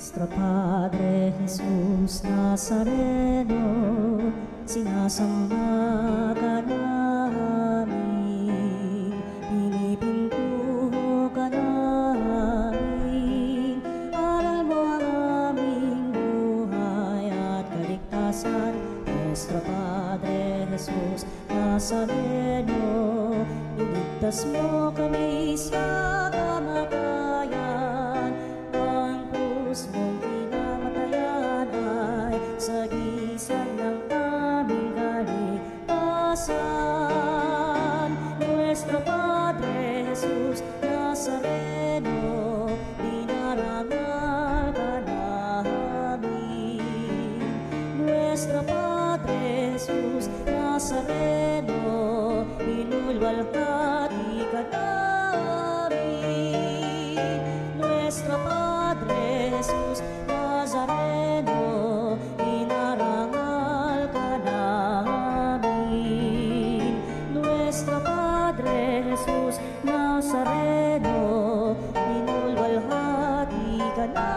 Nuestro Padre Jesus Nazareno, sinasamba ka namin, pinipintuho ka namin, aral mo ang aming buhay at kaligtasan. Nuestro Padre Jesus Nazareno, iligtas mo kami sa kamatayan, ang krus mong pinamatayan ay sagisag ng aming kaligtasan. Nuestro Padre Jesus Nazareno, dinarangal ka namin. Nuestro Padre Jesus Nazareno, inulwalhati ka namin. Nuestro Padre Jesus Nazareno, inarangal ka namin. Nuestro Padre Jesus Nazareno, inulwalhati ka namin.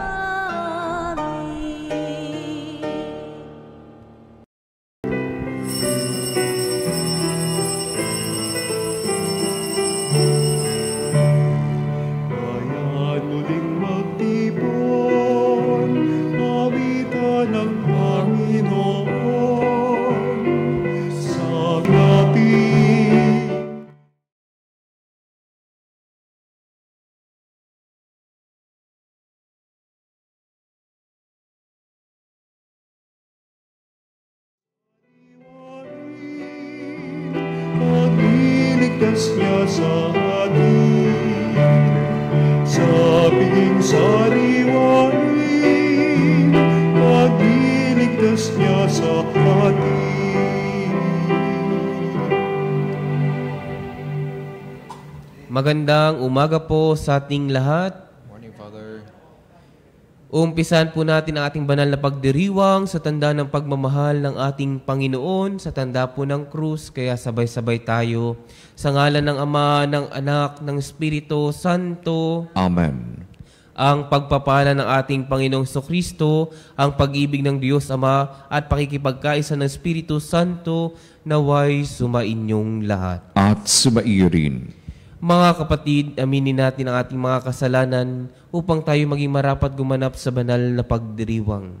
Iligtas niya sa atin, sabing sariwain, pag-iligtas niya sa atin. Magandang umaga po sa ating lahat. Morning, Father. Umpisan po natin ang ating banal na pagdiriwang sa tanda ng pagmamahal ng ating Panginoon, sa tanda po ng krus, kaya sabay-sabay tayo. Sa ngalan ng Ama, ng Anak, ng Espiritu Santo. Amen. Ang pagpapala ng ating Panginoong Jesucristo, ang pag-ibig ng Diyos Ama, at pakikipagkaisa ng Espiritu Santo, naway sumainyong lahat. At sumairin. Mga kapatid, aminin natin ang ating mga kasalanan upang tayo maging marapat gumanap sa banal na pagdiriwang.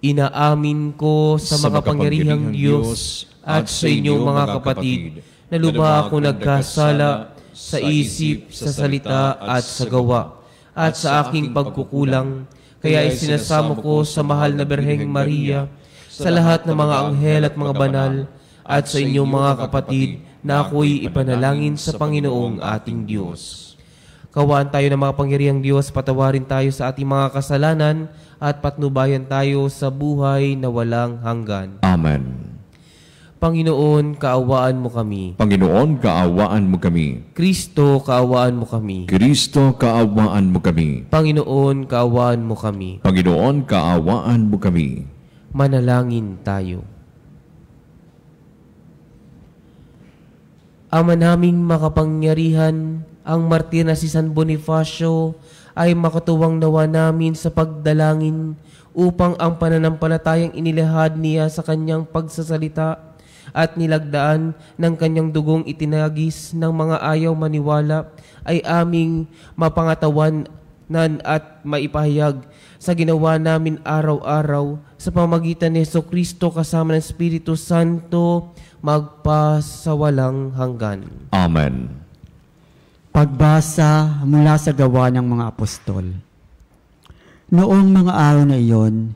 Inaamin ko sa makapangyarihang Diyos at sa inyong mga kapatid na lubha ako nagkasala sa isip, sa salita at sa gawa at sa aking pagkukulang. Kaya isinasamo ko sa mahal na Birheng Maria, sa lahat ng mga anghel at mga banal, at sa inyong mga kapatid na ako'y ipanalangin sa Panginoong ating Diyos. Kawaan tayo ng mga pangyarihang Diyos, patawarin tayo sa ating mga kasalanan at patnubayan tayo sa buhay na walang hanggan. Amen. Panginoon, kaawaan mo kami. Panginoon, kaawaan mo kami. Kristo, kaawaan mo kami. Kristo, kaawaan mo kami. Panginoon, kaawaan mo kami. Panginoon, kaawaan mo kami. Manalangin tayo. Ama naming makapangyarihan, ang martir na si San Bonifacio ay makatuwang nawa namin sa pagdalangin upang ang pananampalatayang inilahad niya sa kanyang pagsasalita at nilagdaan ng kanyang dugong itinagis ng mga ayaw maniwala ay aming mapangatawanan at maipahayag sa ginawa namin araw-araw sa pamamagitan ni Jesucristo kasama ng Espiritu Santo magpasawalang hanggan. Amen. Pagbasa mula sa Gawa ng mga Apostol. Noong mga araw na iyon,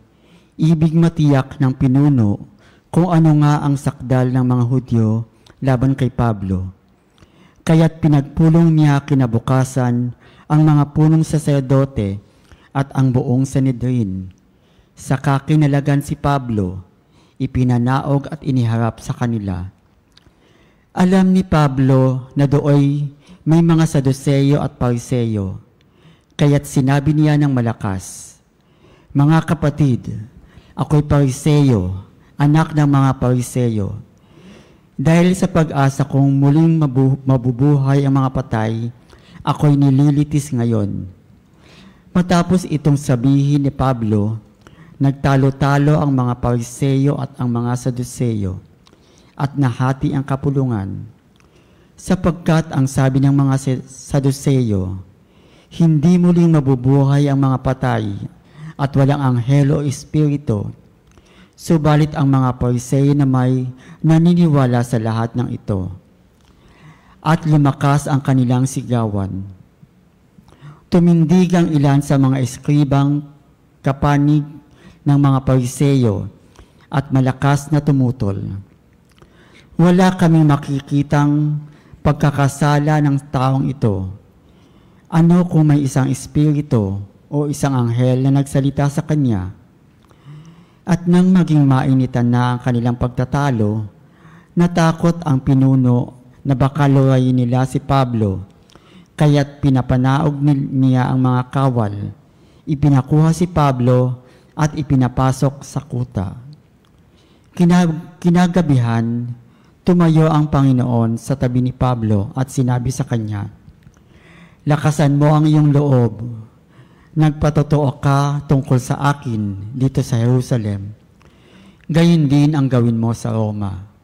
ibig matiyak ng pinuno kung ano nga ang sakdal ng mga Hudyo laban kay Pablo. Kaya't pinagpulong niya kinabukasan ang mga punong saserdote at ang buong Sanhedrin. Saka kinalagan si Pablo, ipinanaog at iniharap sa kanila. Alam ni Pablo na dooy may mga Saduseyo at Pariseyo, kaya't sinabi niya ng malakas, "Mga kapatid, ako'y Pariseyo, anak ng mga Pariseyo. Dahil sa pag-asa kong muling mabubuhay ang mga patay, ako'y nililitis ngayon. Matapos itong sabihin ni Pablo, nagtalo-talo ang mga Pariseyo at ang mga Saduseyo at nahati ang kapulungan. Sapagkat ang sabi ng mga Saduseyo, hindi muling mabubuhay ang mga patay at walang anghel o espiritu. Subalit ang mga Pariseyo na may naniniwala sa lahat ng ito. At lumakas ang kanilang sigawan. Tumindig ang ilan sa mga eskribang kapanig ng mga Pariseyo at malakas na tumutol. Wala kaming makikitang pagkakasala ng taong ito. Ano kung may isang espiritu o isang anghel na nagsalita sa kanya? At nang maging mainitan na ang kanilang pagtatalo, natakot ang pinuno na baka luwayin nila si Pablo, kaya't pinapanaog niya ang mga kawal. Ipinakuha si Pablo at ipinapasok sa kuta. Kinagabihan, tumayo ang Panginoon sa tabi ni Pablo at sinabi sa kanya, "Lakasan mo ang iyong loob. Nagpatotoo ka tungkol sa akin dito sa Jerusalem. Gayon din ang gawin mo sa Roma."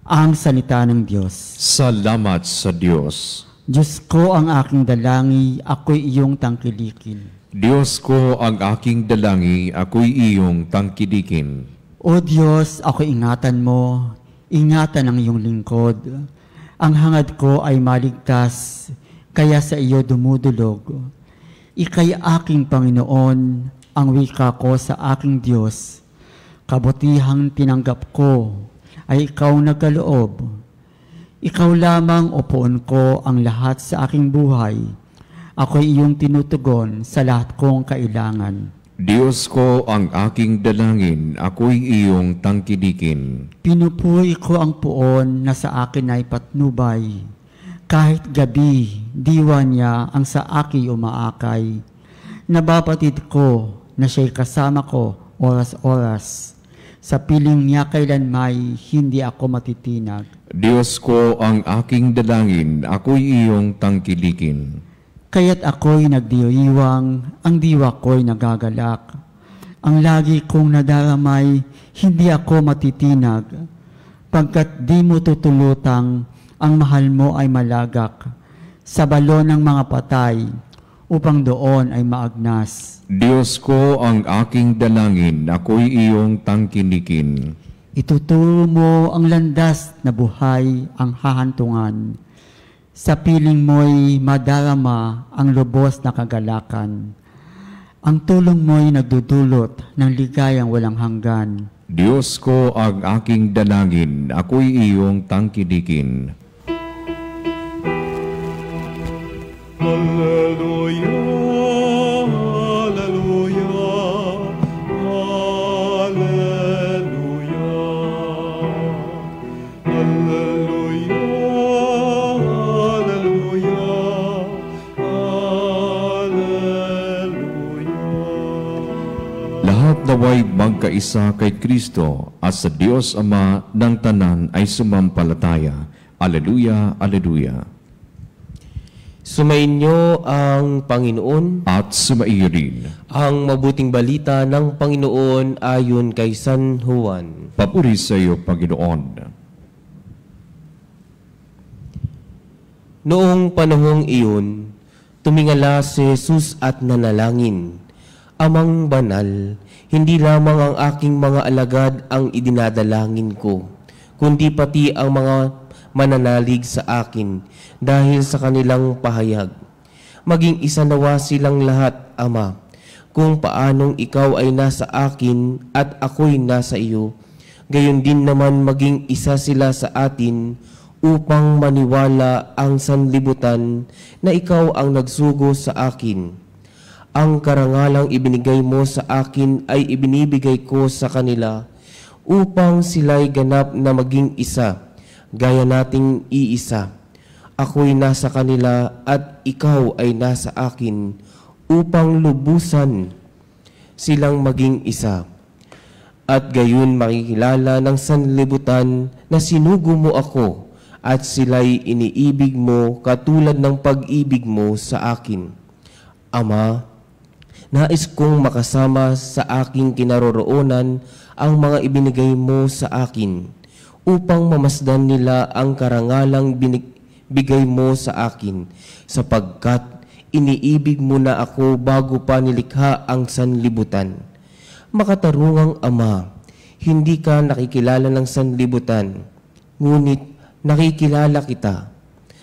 Ang salita ng Diyos. Salamat sa Diyos. Diyos ko ang aking dalangi, ako'y iyong tangkilikin. Diyos ko ang aking dalangi, ako'y iyong tangkidikin. O Diyos, ako ingatan mo, ingatan ang iyong lingkod. Ang hangad ko ay maligtas, kaya sa iyo dumudulog. Ika'y aking Panginoon, ang wika ko sa aking Diyos. Kabutihang tinanggap ko ay ikaw nagkaloob. Ikaw lamang upuan ko ang lahat sa aking buhay. Ako'y iyong tinutugon sa lahat kong kailangan. Diyos ko ang aking dalangin, ako'y iyong tangkidikin. Pinupuri ko ang puon na sa akin ay patnubay. Kahit gabi, diwa niya ang sa akin umaakay. Nababatid ko na siya'y kasama ko oras-oras. Sa piling niya kailanmay, hindi ako matitinag. Diyos ko ang aking dalangin, ako'y iyong tangkilikin. Kaya't ako'y nagdiriwang, ang diwa ko'y nagagalak. Ang lagi kong nadaramay, hindi ako matitinag. Pagkat di mo tutulutang, ang mahal mo ay malagak. Sa balon ng mga patay, upang doon ay maagnas. Diyos ko ang aking dalangin, ako'y iyong tangkilikin. Ituturo mo ang landas na buhay ang hahantungan. Sa piling mo'y madarama ang lubos na kagalakan. Ang tulong mo'y nagdudulot ng ligayang walang hanggan. Diyos ko ang aking dalangin, ako'y iyong tangkilikin. Hallelujah, hallelujah, hallelujah, hallelujah, hallelujah. Lahat naway magkaisa kay Kristo at sa Diyos Ama ng tanan ay sumampalataya. Alleluia, alleluia. Sumainyo ang Panginoon At sumaiyo rin. ang mabuting balita ng Panginoon ayon kay San Juan. Papuri sa iyo, Panginoon. Noong panahong iyon, tumingala si Jesus at nanalangin, "Amang banal, hindi lamang ang aking mga alagad ang idinadalangin ko, kundi pati ang mga mananalig sa akin dahil sa kanilang pahayag. Maging isa nawa silang lahat, Ama, kung paanong ikaw ay nasa akin at ako'y nasa iyo, gayon din naman maging isa sila sa atin upang maniwala ang sanlibutan na ikaw ang nagsugo sa akin. Ang karangalang ibinigay mo sa akin ay ibinibigay ko sa kanila upang sila'y ganap na maging isa, gaya nating iisa. Ako'y nasa kanila at ikaw ay nasa akin upang lubusan silang maging isa. At gayon makikilala ng sanlibutan na sinugo mo ako at sila'y iniibig mo katulad ng pag-ibig mo sa akin. Ama, nais kong makasama sa aking kinaroroonan ang mga ibinigay mo sa akin upang mamasdan nila ang karangalang bigay mo sa akin sapagkat iniibig mo na ako bago pa nilikha ang sanlibutan. Makatarungang Ama, hindi ka nakikilala ng sanlibutan, ngunit nakikilala kita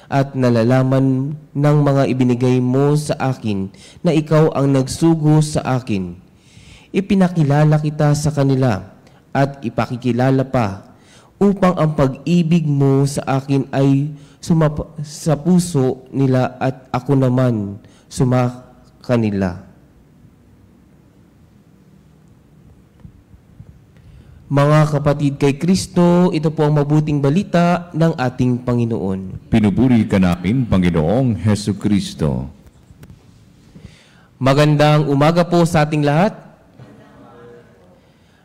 at nalalaman ng mga ibinigay mo sa akin na ikaw ang nagsugo sa akin. Ipinakilala kita sa kanila at ipakikilala pa upang ang pag-ibig mo sa akin ay sa puso nila at ako naman kanila. Mga kapatid kay Kristo, ito po ang mabuting balita ng ating Panginoon. Pinuburi ka namin, Panginoong Hesu Kristo. Magandang umaga po sa ating lahat.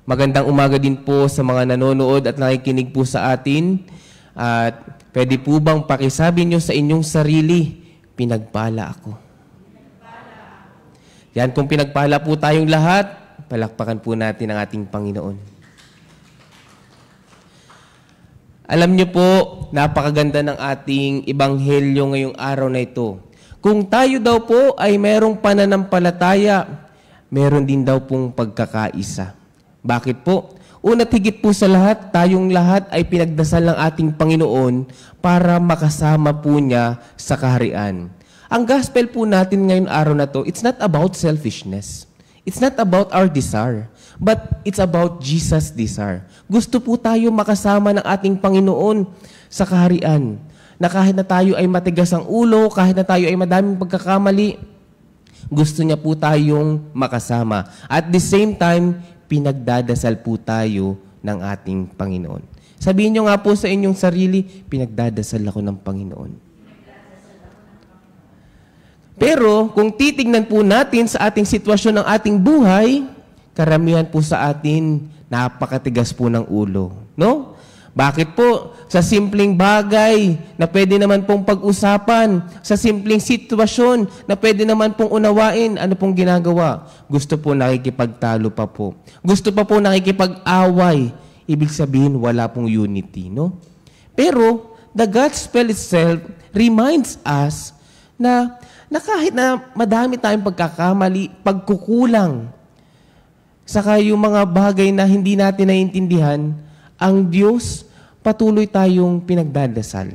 Magandang umaga din po sa mga nanonood at nakikinig po sa atin. At pwede po bang pakisabi nyo sa inyong sarili, pinagpala ako. Yan, kung pinagpala po tayong lahat, palakpakan po natin ang ating Panginoon. Alam niyo po, napakaganda ng ating ebanghelyo ngayong araw na ito. Kung tayo daw po ay merong pananampalataya, meron din daw pong pagkakaisa. Bakit po? Una't higit po sa lahat, tayong lahat ay pinagdasal ng ating Panginoon para makasama po niya sa kaharian. Ang gospel po natin ngayong araw na to, it's not about selfishness. It's not about our desire, but it's about Jesus' desire. Gusto po tayo makasama ng ating Panginoon sa kaharian. Na kahit na tayo ay matigas ang ulo, kahit na tayo ay madaming pagkakamali, gusto niya po tayong makasama. At the same time, pinagdadasal po tayo ng ating Panginoon. Sabihin niyo nga po sa inyong sarili, pinagdadasal ako ng Panginoon. Pero kung titignan po natin sa ating sitwasyon ng ating buhay, karamihan po sa atin, napakatigas po ng ulo. No? Bakit po? Sa simpleng bagay na pwede naman pong pag-usapan, sa simpleng sitwasyon na pwede naman pong unawain, ano pong ginagawa? Gusto po nakikipagtalo pa po. Gusto pa po nakikipag-away. Ibig sabihin, wala pong unity. No? Pero, the gospel itself reminds us na kahit na madami tayong pagkakamali, pagkukulang, saka yung mga bagay na hindi natin naiintindihan, ang Diyos patuloy tayong pinagdadasal.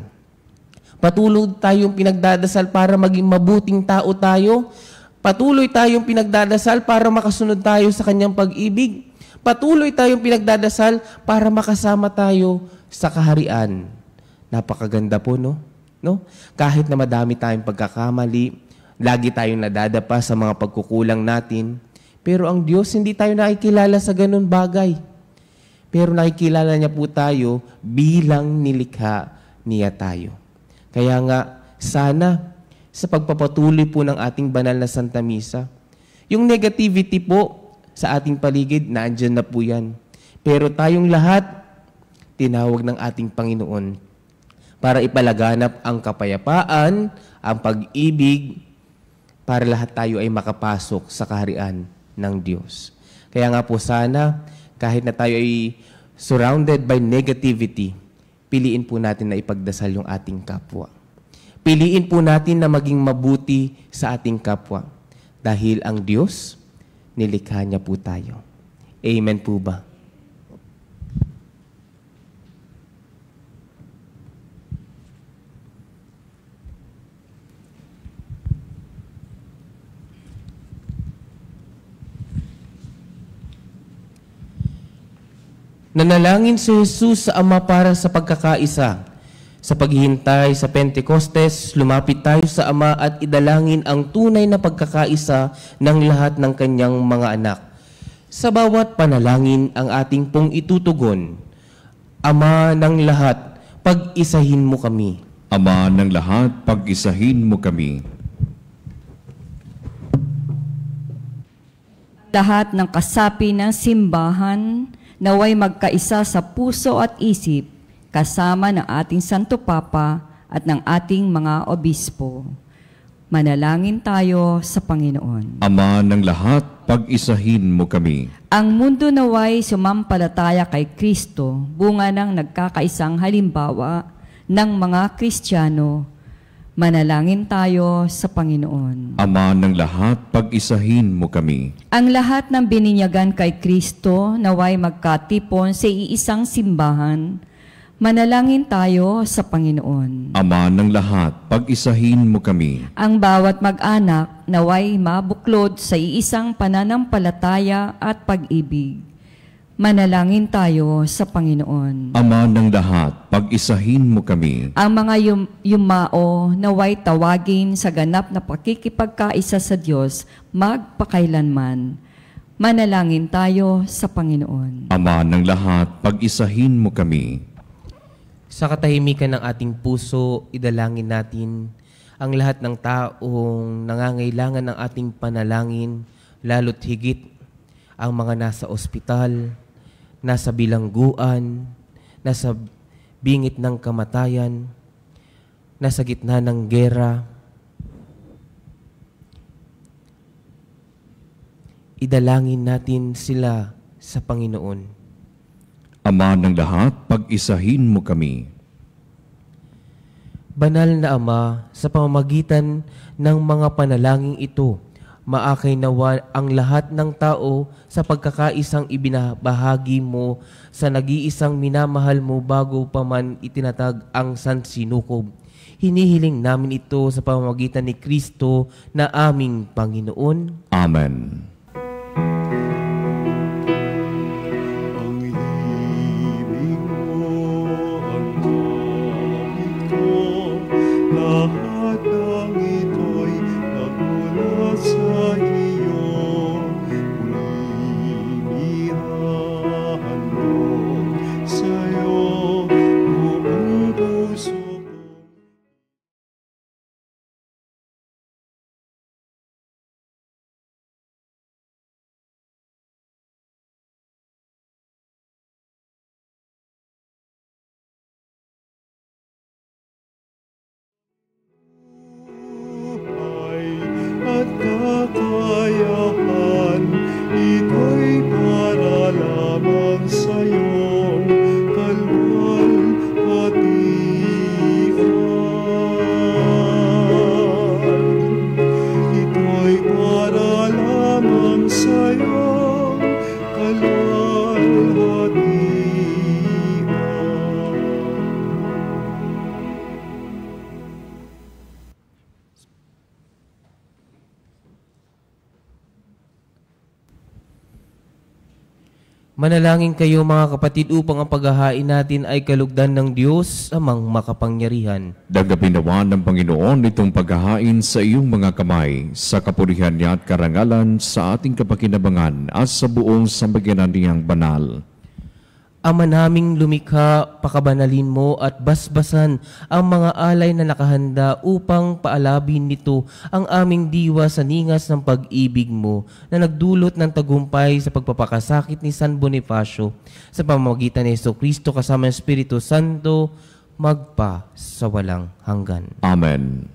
Patuloy tayong pinagdadasal para maging mabuting tao tayo. Patuloy tayong pinagdadasal para makasunod tayo sa Kanyang pag-ibig. Patuloy tayong pinagdadasal para makasama tayo sa kaharian. Napakaganda po, no? Kahit na madami tayong pagkakamali, lagi tayong nadadapa sa mga pagkukulang natin, pero ang Diyos hindi tayo nakikilala sa ganun bagay. Pero nakikilala niya po tayo bilang nilikha niya tayo. Kaya nga, sana sa pagpapatuloy po ng ating banal na Santa Misa, yung negativity po sa ating paligid, naandyan na po yan. Pero tayong lahat, tinawag ng ating Panginoon para ipalaganap ang kapayapaan, ang pag-ibig, para lahat tayo ay makapasok sa kaharian ng Diyos. Kaya nga po sana, kahit na tayo ay surrounded by negativity, piliin po natin na ipagdasal yung ating kapwa. Piliin po natin na maging mabuti sa ating kapwa. Dahil ang Diyos, nilikha niya po tayo. Amen po ba? Nanalangin si Jesus sa Ama para sa pagkakaisa. Sa paghihintay sa Pentecostes, lumapit tayo sa Ama at idalangin ang tunay na pagkakaisa ng lahat ng kanyang mga anak. Sa bawat panalangin ang ating pong itutugon, Ama ng lahat, pag-isahin mo kami. Ama ng lahat, pag-isahin mo kami. Lahat ng kasapi ng simbahan, naway magkaisa sa puso at isip, kasama ng ating Santo Papa at ng ating mga obispo. Manalangin tayo sa Panginoon. Ama ng lahat, pag-isahin mo kami. Ang mundo naway sumampalataya kay Kristo, bunga ng nagkakaisang halimbawa ng mga Kristiyano. Manalangin tayo sa Panginoon. Ama ng lahat, pag-isahin mo kami. Ang lahat ng bininyagan kay Kristo naway magkatipon sa iisang simbahan. Manalangin tayo sa Panginoon. Ama ng lahat, pag-isahin mo kami. Ang bawat mag-anak naway mabuklod sa iisang pananampalataya at pag-ibig. Manalangin tayo sa Panginoon. Ama ng lahat, pag-isahin mo kami. Ang mga yumao naway tawagin sa ganap na pakikipagkaisa sa Diyos magpakailanman. Manalangin tayo sa Panginoon. Ama ng lahat, pag-isahin mo kami. Sa katahimikan ng ating puso, idalangin natin ang lahat ng taong nangangailangan ng ating panalangin, lalo't higit ang mga nasa ospital, nasa bilangguan, nasa bingit ng kamatayan, nasa gitna ng gera. Idalangin natin sila sa Panginoon. Ama ng lahat, pag-isahin mo kami. Banal na Ama, sa pamamagitan ng mga panalangin ito, maakay nawa ang lahat ng tao sa pagkakaisang ibinabahagi mo sa nag-iisang minamahal mo bago pa man itinatag ang sansinukob. Hinihiling namin ito sa pamamagitan ni Kristo na aming Panginoon. Amen. Lahat ng ito'y nagulat sa iyo. Pumimihan mo sa'yo buong puso ko. At kakayahan, ito'y para lamang sa iyong kalwalhatian. Ito'y para lamang sa iyong kalwalhatian. Manalangin kayo mga kapatid upang ang paghahain natin ay kalugdan ng Diyos amang makapangyarihan. Dagapin nawa ng Panginoon itong paghahain sa iyong mga kamay, sa kapurihan niya at karangalan sa ating kapakinabangan at sa buong sambayanan niyang banal. Ama naming lumikha, pakabanalin mo at basbasan ang mga alay na nakahanda upang paalabin nito ang aming diwa sa ningas ng pag-ibig mo na nagdulot ng tagumpay sa pagpapakasakit ni San Bonifacio sa pamamagitan ni Jesucristo kasama ng Espiritu Santo magpa sa walang hanggan. Amen.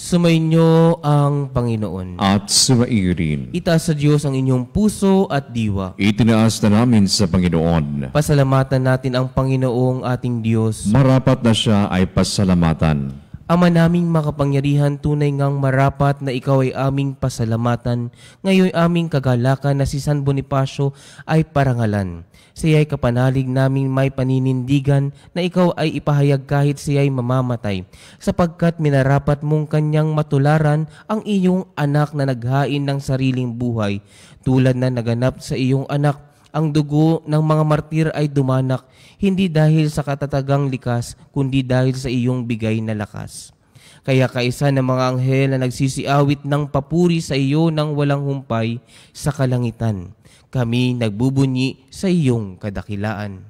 Sumainyo ang Panginoon. At sumaiyo rin. Itaas sa Diyos ang inyong puso at diwa. Itinaas na namin sa Panginoon. Pasalamatan natin ang Panginoong ating Diyos. Marapat na siya ay pasalamatan. Ama naming makapangyarihan, tunay ngang marapat na ikaw ay aming pasalamatan. Ngayon aming kagalakan na si San Bonifacio ay parangalan. Siya'y kapanalig naming may paninindigan na ikaw ay ipahayag kahit siya'y mamamatay, sapagkat minarapat mong kanyang matularan ang iyong anak na naghain ng sariling buhay. Tulad na naganap sa iyong anak, ang dugo ng mga martir ay dumanak, hindi dahil sa katatagang likas, kundi dahil sa iyong bigay na lakas. Kaya kaisa ng mga anghel na nagsisiawit ng papuri sa iyo ng walang humpay sa kalangitan, kami nagbubunyi sa iyong kadakilaan.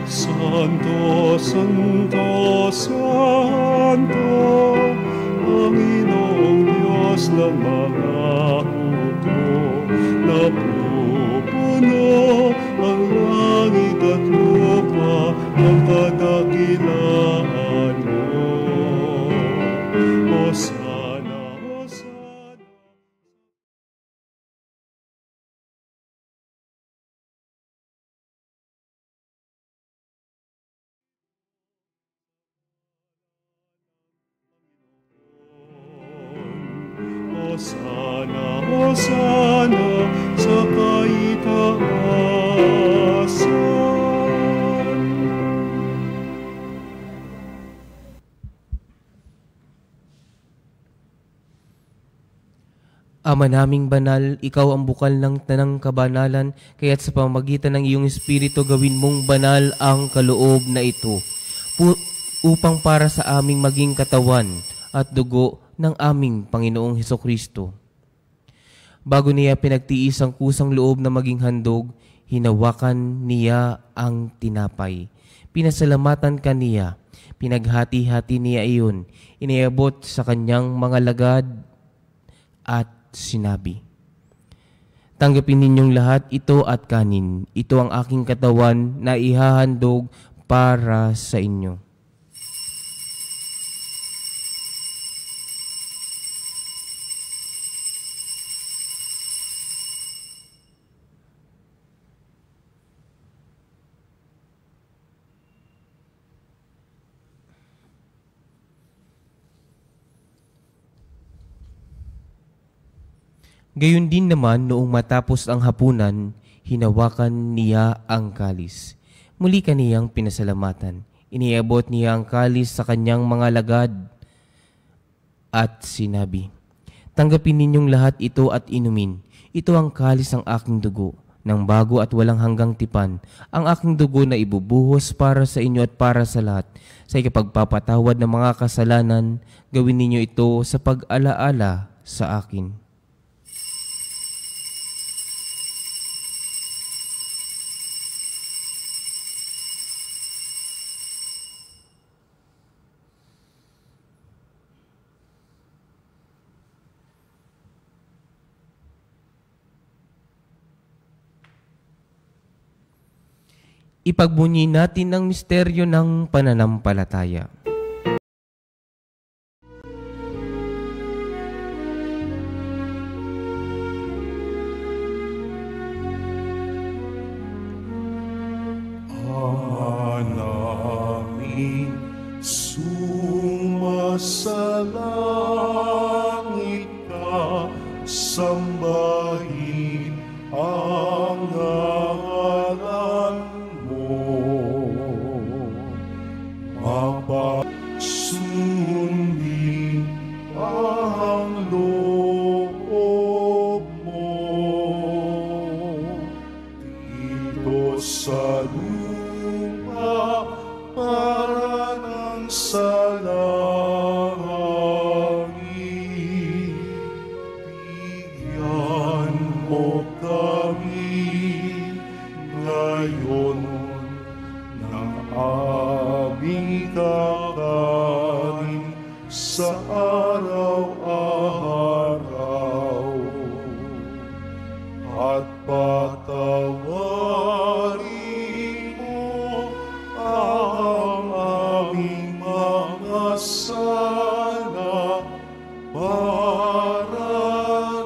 Santo, Santo, Santo, Panginoong Diyos ng mga hukay. sana sa kaitaasan. Ama naming banal, ikaw ang bukal ng tanang kabanalan, kaya't sa pamamagitan ng iyong Espiritu gawin mong banal ang kaloob na ito, upang para sa aming maging katawan at dugo ng aming Panginoong Hesukristo. Bago niya pinagtiis ang kusang loob na maging handog, hinawakan niya ang tinapay. Pinasalamatan ka niya, pinaghati-hati niya iyon, iniabot sa kanyang mga lagad at sinabi, "Tanggapin ninyong lahat ito at kanin. Ito ang aking katawan na ihahandog para sa inyo." Gayon din naman noong matapos ang hapunan, hinawakan niya ang kalis. Muli kaniyang pinasalamatan. Iniabot niya ang kalis sa kanyang mga lagad at sinabi, "Tanggapin ninyong lahat ito at inumin. Ito ang kalis ng aking dugo, ng bago at walang hanggang tipan. Ang aking dugo na ibubuhos para sa inyo at para sa lahat. Sa ikapagpapatawad ng mga kasalanan, gawin ninyo ito sa pag-alaala sa akin." Ipagbunyi natin ang misteryo ng pananampalataya. Namin sumasalangit ka, sambahin ang ngalan mo. Mapasundin ang loob mo dito sa lupa para ng sa langit. Bigyan mo kami ngayon ng aming kakanin sa araw-araw, at patawarin mo ang aming mga sala para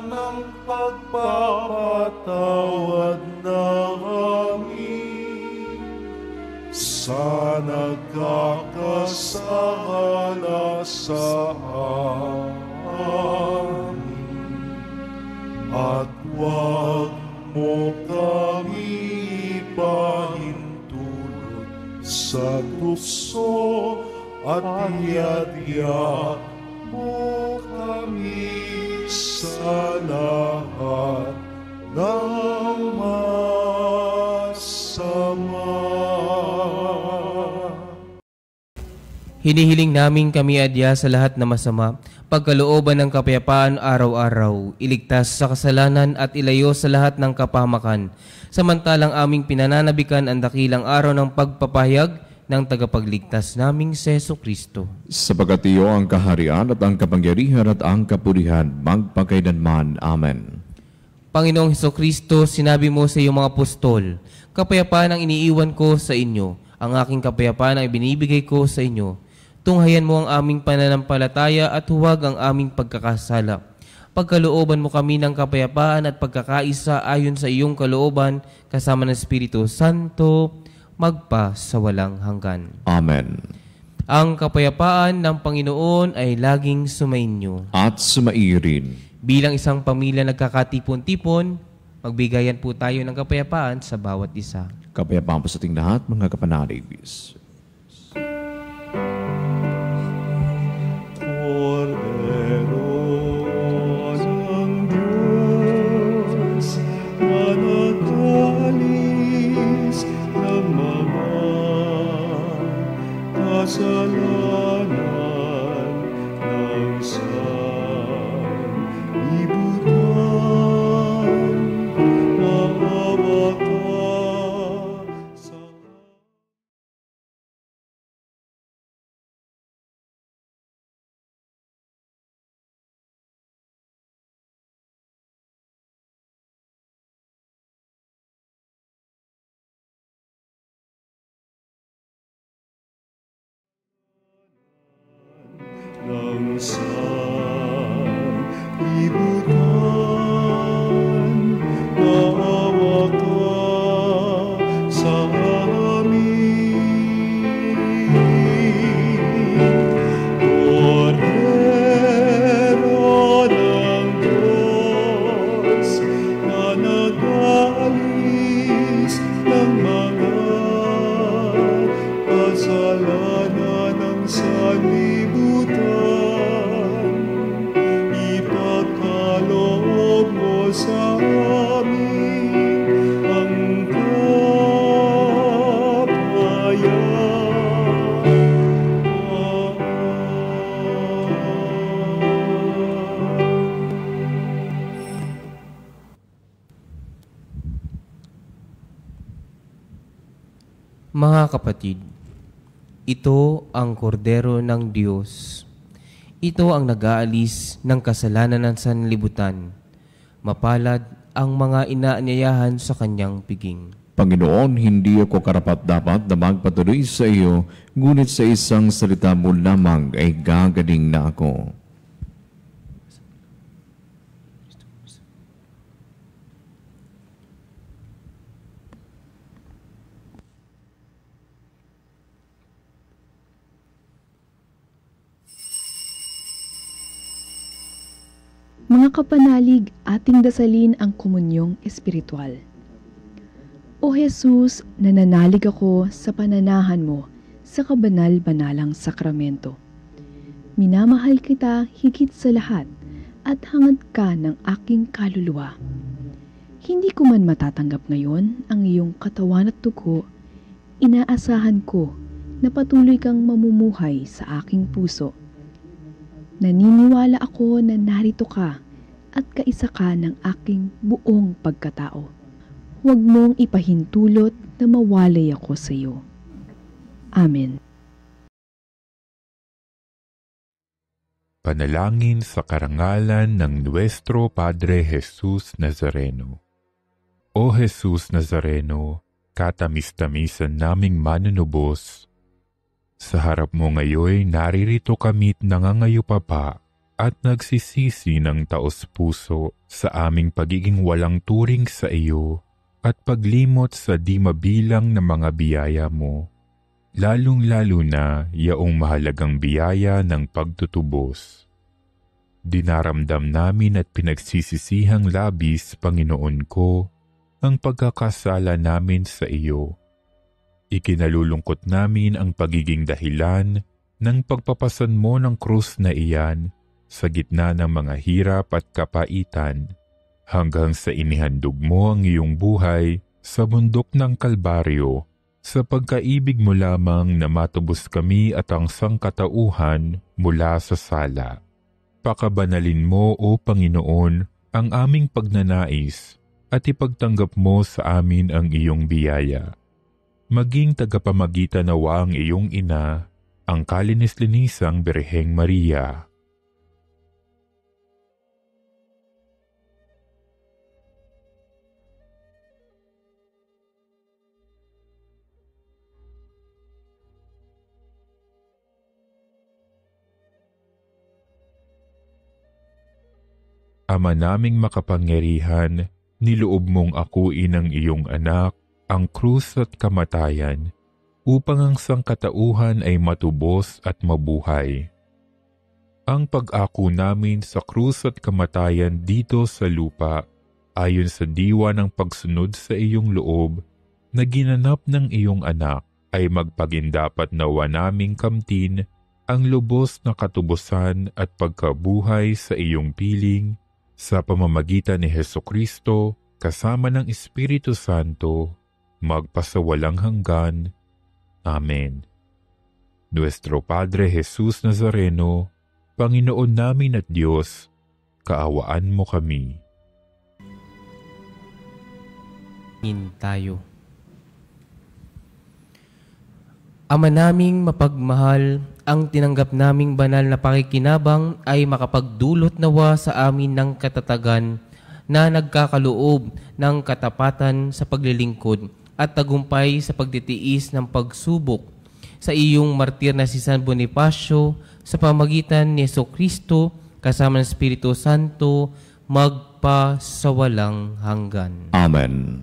ng pagpapatawad namin sa nagkakasala sa amin. At huwag mo kami ipahintulot sa tukso, at iadya mo kami sa lahat ng masama. Hinihiling namin kami adya sa lahat na masama, pagkalooban ng kapayapaan araw-araw, iligtas sa kasalanan at ilayo sa lahat ng kapahamakan, samantalang aming pinananabikan ang dakilang araw ng pagpapahayag ng tagapagligtas naming si Jesucristo. Sapagat iyo ang kaharian at ang kapangyarihan at ang kapurihan magpakailanman. Amen. Panginoong Jesucristo, sinabi mo sa iyong mga apostol, "Kapayapaan ang iniiwan ko sa inyo, ang aking kapayapaan ang ibinibigay ko sa inyo. Tunghayan mo ang aming pananampalataya at huwag ang aming pagkakasala. Pagkalooban mo kami ng kapayapaan at pagkakaisa ayon sa iyong kalooban, kasama ng Espiritu Santo, magpa sa walang hanggan." Amen. Ang kapayapaan ng Panginoon ay laging sumainyo. At sumairin. Bilang isang pamilya nagkakatipon-tipon, magbigayan po tayo ng kapayapaan sa bawat isa. Kapayapaan po sa ating lahat, mga kapanalig. Cordero ng Diyos, manatalis ng mga kasalanan ng sanlibutan, maawa ka sa ng sanlibutan, maawa ka sa amin. Cordero ng Diyos, na nag-aalis ng mga kasalanan ng sanlibutan, ipagkaloob mo sa amin ang Mga kapatid, ito ang kordero ng Diyos. Ito ang nag-aalis ng kasalanan ng sanlibutan. Mapalad ang mga inaanyayahan sa kanyang piging. Panginoon, hindi ako karapat-dapat na magpatuloy sa iyo, ngunit sa isang salita mo lamang ay gagaling na ako. Mga kapanalig, ating dasalin ang komunyong espiritual. O Jesus, nananalig ako sa pananahan mo sa kabanal-banalang sakramento. Minamahal kita higit sa lahat at hangad ka ng aking kaluluwa. Hindi ko man matatanggap ngayon ang iyong katawan at dugo, inaasahan ko na patuloy kang mamumuhay sa aking puso. Naniniwala ako na narito ka at kaisa ka ng aking buong pagkatao. Huwag mong ipahintulot na mawalay ako sa iyo. Amen. Panalangin sa karangalan ng Nuestro Padre Jesus Nazareno. O Jesus Nazareno, katamis-tamisan naming manunubos, sa harap mo ngayon naririto kami't nangangayupapa at nagsisisi ng taos-puso sa aming pagiging walang turing sa iyo at paglimot sa di mabilang na mga biyaya mo, lalong-lalo na yaong mahalagang biyaya ng pagtutubos. Dinaramdam namin at pinagsisisihang labis, Panginoon ko, ang pagkakasala namin sa iyo. Ikinalulungkot namin ang pagiging dahilan ng pagpapasan mo ng krus na iyan sa gitna ng mga hirap at kapaitan hanggang sa inihandog mo ang iyong buhay sa bundok ng Kalbaryo sa pagkaibig mo lamang na matubos kami at ang sangkatauhan mula sa sala. Pakabanalin mo, O Panginoon, ang aming pagnanais at ipagtanggap mo sa amin ang iyong biyaya. Maging tagapamagitan nawa ang iyong ina, ang kalinis-linisang Birheng Maria. Ama naming makapangyarihan, niloob mong akuin ang iyong anak, ang krus at kamatayan, upang ang sangkatauhan ay matubos at mabuhay. ang pag-ako namin sa krus at kamatayan dito sa lupa, ayon sa diwa ng pagsunod sa iyong loob, na ginanap ng iyong anak, ay magpagindapat nawa naming kamtin ang lubos na katubusan at pagkabuhay sa iyong piling sa pamamagitan ni Hesukristo kasama ng Espiritu Santo, magpasawalang hanggan. Amen. Nuestro Padre Jesus Nazareno, Panginoon namin at Diyos, kaawaan mo kami. Tayo. Ama naming mapagmahal, ang tinanggap naming banal na pakikinabang ay makapagdulot nawa sa amin ng katatagan na nagkakaloob ng katapatan sa paglilingkod at tagumpay sa pagtitiis ng pagsubok sa iyong martir na si San Bonifacio sa pamagitan ni Jesucristo kasama ng Espiritu Santo magpasawalang hanggan. Amen.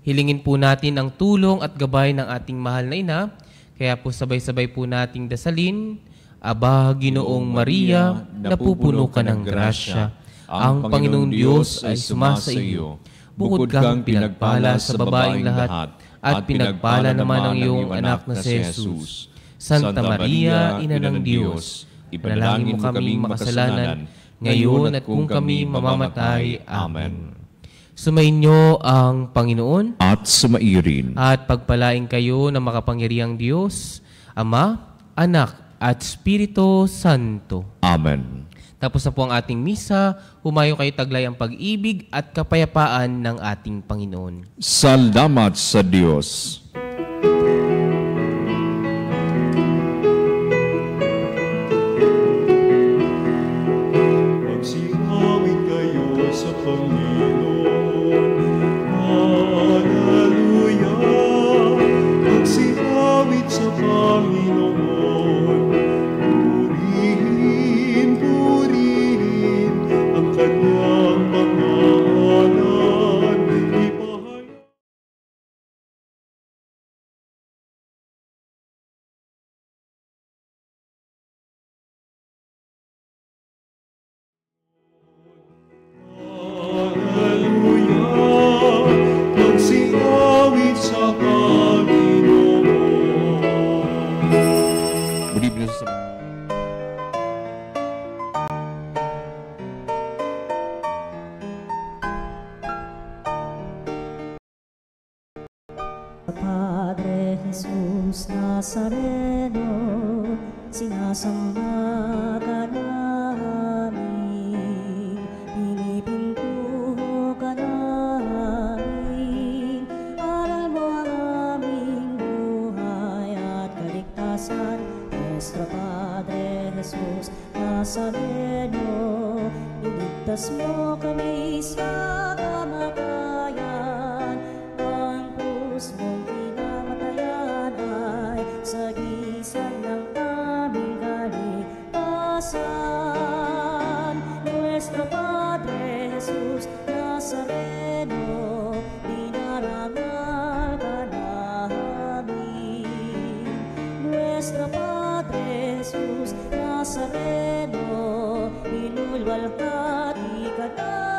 Hilingin po natin ang tulong at gabay ng ating mahal na ina. Kaya po sabay-sabay po nating dasalin, Aba, Ginoong Maria, napupuno ka ng grasya. Ang Panginoong Diyos ay sumasa iyo. Bukod kang pinagpala sa babaeng lahat, at pinagpala naman ang iyong anak na si Jesus. Santa Maria, Ina ng Diyos, ipanalangin mo kaming makasalanan, ngayon at kung kami mamamatay. Amen. Sumainyo ang Panginoon At sumairin. at pagpalain kayo ng makapangyarihang Diyos, Ama, Anak at Espiritu Santo. Amen. Tapos na po ang ating misa, humayo kayo taglay ang pag-ibig at kapayapaan ng ating Panginoon. Salamat sa Diyos. Magsingawin kayo sa Panginoon. Hallelujah! Magsingawin sa Panginoon. Purihin, purihin ang kanyang pangalan. Ipahayag Hallelujah! Magsingawin sa Panginoon. Good evening sa Padre Jesus Nazareno, sinasamba ka namin, pinipintuho ka namin, aral mo ang aming buhay at kaligtasan. Nuestro Padre Jesus Nazareno, iligtas mo kami sa kamatayan, ang krus mong pinamatayan ay sagisag ng aming kaligtasan. Nuestro Padre Jesus Nazareno, dinarangal ka namin. Nuestro Padre Jesus Nazareno, inulwalhati ka namin.